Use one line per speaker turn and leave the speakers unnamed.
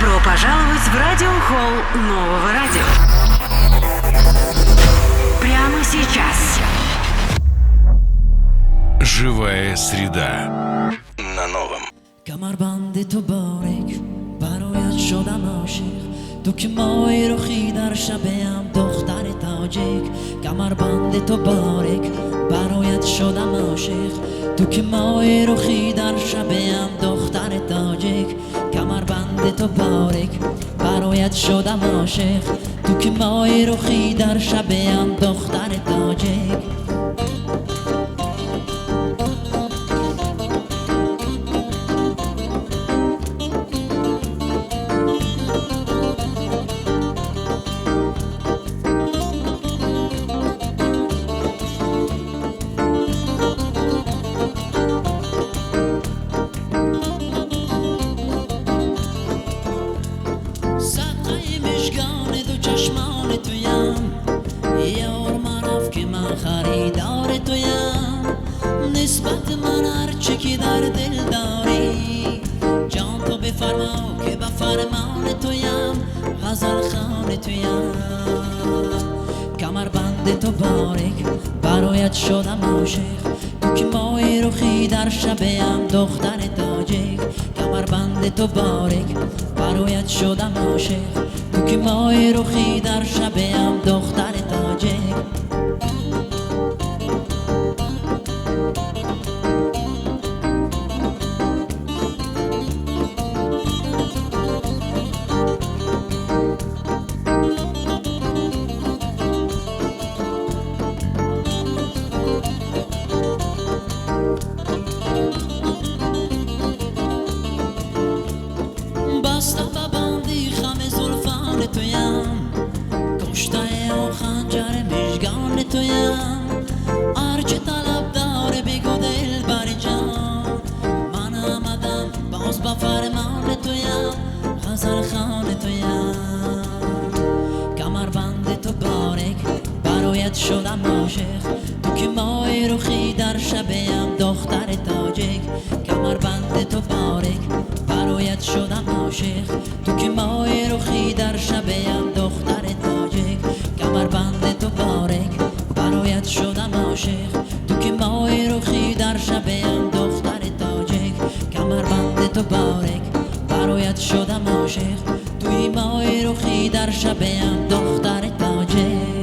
Добро пожаловать в радиохолл нового радио. Прямо сейчас.
Живая среда на новом.
کمربند تو باریک برایت شدم عاشق تو که مای رخی در شبم دختر تاجیک کمربند تو باریک برایت شدم عاشق تو که مای رخی در شبم دختر تاجیک کمربند تو باریک برایت شدم عاشق تو که مای رخی در شبم دختر تاجیک چشمان تویم یار معرف که من خریدار تویم نسبت من هرچی که در دل داری جان تو بفرما که به فرمان تویم غزل خان تویم کمربند تو باریک برایت شدم عاشق تو که مای رخی در شبم دختر تاجیک کمربند تو باریک برایت شدم عاشق تو که مای رخی در شبم دختر تاجیک بسته و بندی خم زلفان تویم کشته و خنجر مژگان تویم هرچه طلب داره بگو دل بر جان من آمدم باز به فرمان تویم غزل خان تویم کمربند تو باریک برایت شدم عاشق تو که مای رخی در شبم دختر تاجیک کمربند تو باریک برایت شدم عاشق تو که مای رخی در شبم دختر تاجیک کمربند تو باریک برایت شدم عاشق تو که مای رخی در شبم دختر تاجیک کمربند تو باریک برایت شدم عاشق توی مای رخی در شبم دختر تاجیک